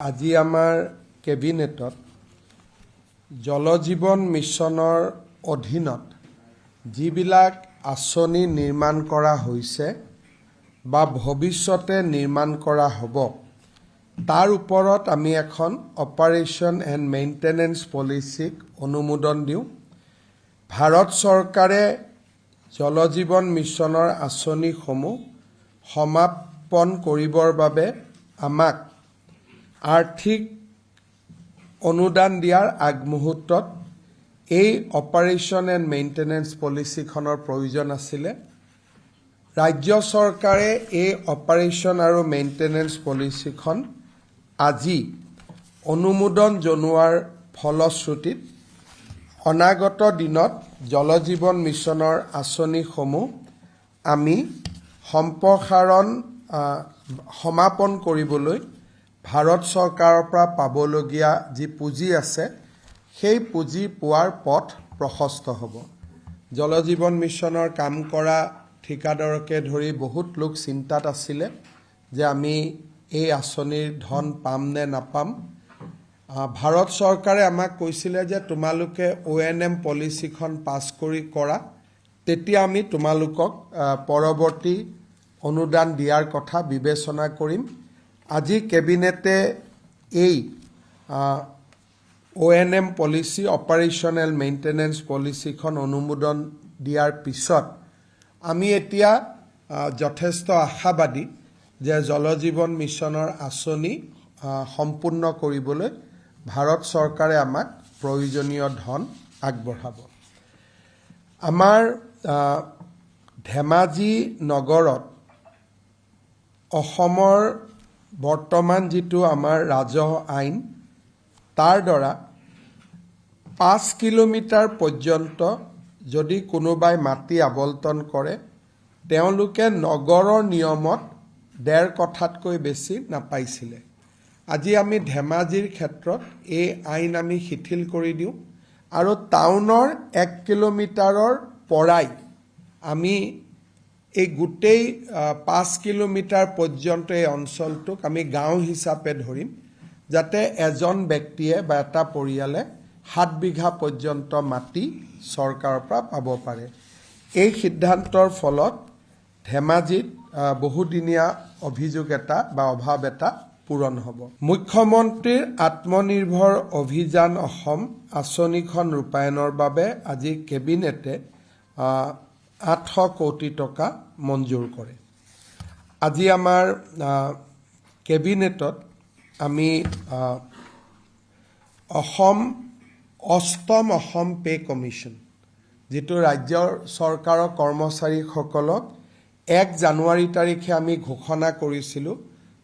আজি আমাৰ কেবিনেটত জল জীৱন মিছনৰ অধীনত যিবিলাক আঁচনি নিৰ্মাণ কৰা হৈছে বা ভৱিষ্যতে নিৰ্মাণ কৰা হ'ব তাৰ ওপৰত আমি এখন অপাৰেশ্যন এণ্ড মেইনটেনেন্স পলিচিক অনুমোদন দিওঁ। ভাৰত চৰকাৰে জল জীৱন মিছনৰ আঁচনিসমূহ সমাপন কৰিবৰ বাবে আমাক আৰ্থিক অনুদান দিয়াৰ আগমুহূৰ্তত এই অপাৰেশ্যন এণ্ড মেইনটেনেন্স পলিচিখনৰ প্ৰয়োজন আছিলে। ৰাজ্য চৰকাৰে এই অপাৰেশ্যন আৰু মেইনটেনেন্স পলিচিখন আজি অনুমোদন জনোৱাৰ ফলশ্ৰুতিত অনাগত দিনত জল জীৱন মিছনৰ আঁচনিসমূহ আমি সম্প্ৰসাৰণ সমাপন কৰিবলৈ ভাৰত চৰকাৰৰ পৰা পাবলগীয়া যি পুঁজি আছে সেই পুঁজি পোৱাৰ পথ প্ৰশস্ত হ'ব। জল জীৱন মিছনৰ কাম কৰা ঠিকাদাৰকে ধৰি বহুত লোক চিন্তাত আছিলে যে আমি এই আঁচনিৰ ধন পাম নে নাপাম। ভাৰত চৰকাৰে আমাক কৈছিলে যে তোমালোকে ONM পলিচিখন পাছ কৰা, তেতিয়া আমি তোমালোকক পৰৱৰ্তী অনুদান দিয়াৰ কথা বিবেচনা কৰিম। আজি কেবিনেটে এই ONM পলিচি অপাৰেশ্যনেল মেইনটেনেন্স পলিচিখন অনুমোদন দিয়াৰ পিছত আমি এতিয়া যথেষ্ট আশাবাদী যে জল জীৱন মিছনৰ আঁচনি সম্পূৰ্ণ কৰিবলৈ ভাৰত চৰকাৰে আমাক প্ৰয়োজনীয় ধন আগবঢ়াব। আমাৰ ধেমাজি নগৰত অসমৰ বৰ্তমান যিটো আমাৰ ৰাজহ আইন তাৰ দ্বাৰা 5 কিলোমিটাৰ পৰ্যন্ত যদি কোনোবাই মাটি আবণ্টন কৰে তেওঁলোকে নগৰৰ নিয়মত 1.5 কঠাতকৈ বেছি নাপাইছিলে। আজি আমি ধেমাজিৰ ক্ষেত্ৰত এই আইন আমি শিথিল কৰি দিওঁ আৰু টাউনৰ 1 কিলোমিটাৰৰ পৰাই আমি এই গোটেই 5 কিলোমিটাৰ পৰ্যন্ত এই অঞ্চলটোক আমি গাঁও হিচাপে ধৰিম, যাতে এজন ব্যক্তিয়ে বা এটা পৰিয়ালে 7 বিঘা পৰ্যন্ত মাটি চৰকাৰৰ পৰা পাব পাৰে। এই সিদ্ধান্তৰ ফলত ধেমাজিত বহুদিনীয়া অভিযোগ এটা বা অভাৱ এটা পূৰণ হ'ব। মুখ্যমন্ত্ৰীৰ আত্মনিৰ্ভৰ অভিযান অসম আঁচনিখন ৰূপায়ণৰ বাবে আজি কেবিনেটে 800 কোটি টকা মঞ্জুৰ কৰে। আজি আমাৰ কেবিনেটত আমি অষ্টম অসম পে কমিশ্যন, যিটো ৰাজ্যৰ চৰকাৰৰ কৰ্মচাৰীসকলক 1 জানুৱাৰী তাৰিখে আমি ঘোষণা কৰিছিলোঁ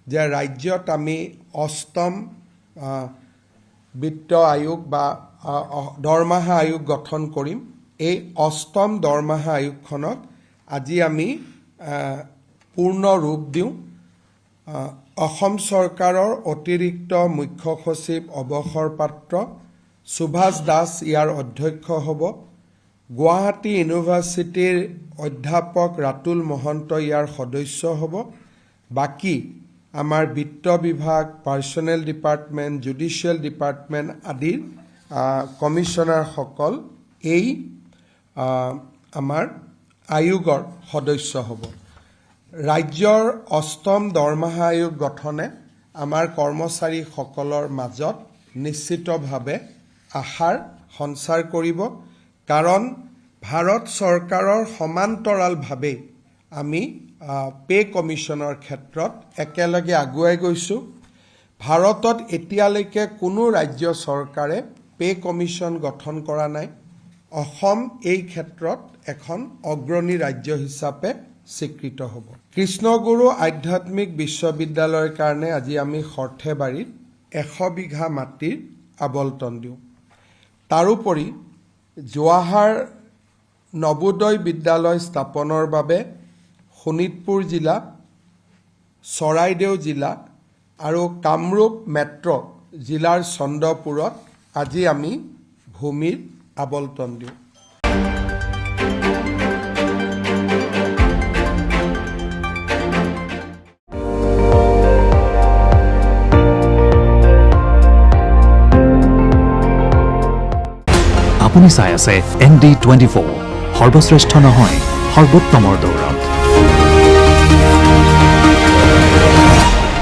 যে ৰাজ্যত আমি অষ্টম বিত্ত আয়োগ বা দৰমহা আয়োগ গঠন কৰিম। এই অষ্টম দৰমহা আয়োগখনক আজি আমি পূৰ্ণ ৰূপ দিওঁ। অসম চৰকাৰৰ অতিৰিক্ত মুখ্য সচিব অৱসৰপ্ৰাপ্ত সুভাষ দাস ইয়াৰ অধ্যক্ষ হ'ব। গুৱাহাটী ইউনিভাৰ্চিটিৰ অধ্যাপক ৰাতুল মহন্ত ইয়াৰ সদস্য হ'ব। বাকী আমাৰ বিত্ত বিভাগ, পাৰ্চনেল ডিপাৰ্টমেণ্ট, জুডিচিয়েল ডিপাৰ্টমেণ্ট আদিৰ কমিশ্যনাৰসকল এই আমাৰ আয়োগৰ সদস্য হ'ব। ৰাজ্যৰ অষ্টম দৰমহা আয়োগ গঠনে আমাৰ কৰ্মচাৰীসকলৰ মাজত নিশ্চিতভাৱে আশাৰ সঞ্চাৰ কৰিব, কাৰণ ভাৰত চৰকাৰৰ সমান্তৰালভাৱে আমি পে কমিশ্যনৰ ক্ষেত্ৰত একেলগে আগুৱাই গৈছোঁ। ভাৰতত এতিয়ালৈকে কোনো ৰাজ্য চৰকাৰে পে কমিশ্যন গঠন কৰা নাই। অসম এই ক্ষেত্ৰত এখন অগ্ৰণী ৰাজ্য হিচাপে স্বীকৃত হ'ব। কৃষ্ণগুৰু আধ্যাত্মিক বিশ্ববিদ্যালয়ৰ কাৰণে আজি আমি সৰ্থেবাৰীত 100 বিঘা মাটিৰ আবণ্টন দিওঁ। তাৰোপৰি জৱাহাৰ নবোদয় বিদ্যালয় স্থাপনৰ বাবে শোণিতপুৰ জিলা, চৰাইদেউ জিলা আৰু কামৰূপ মেট্ৰ' জিলাৰ চন্দ্ৰপুৰত আজি আমি ভূমিৰ আবণ্টন দিওঁ। আপুনি চাই আছে ND24 সৰ্বশ্ৰেষ্ঠ নহয় সৰ্বোত্তমৰ দৌৰ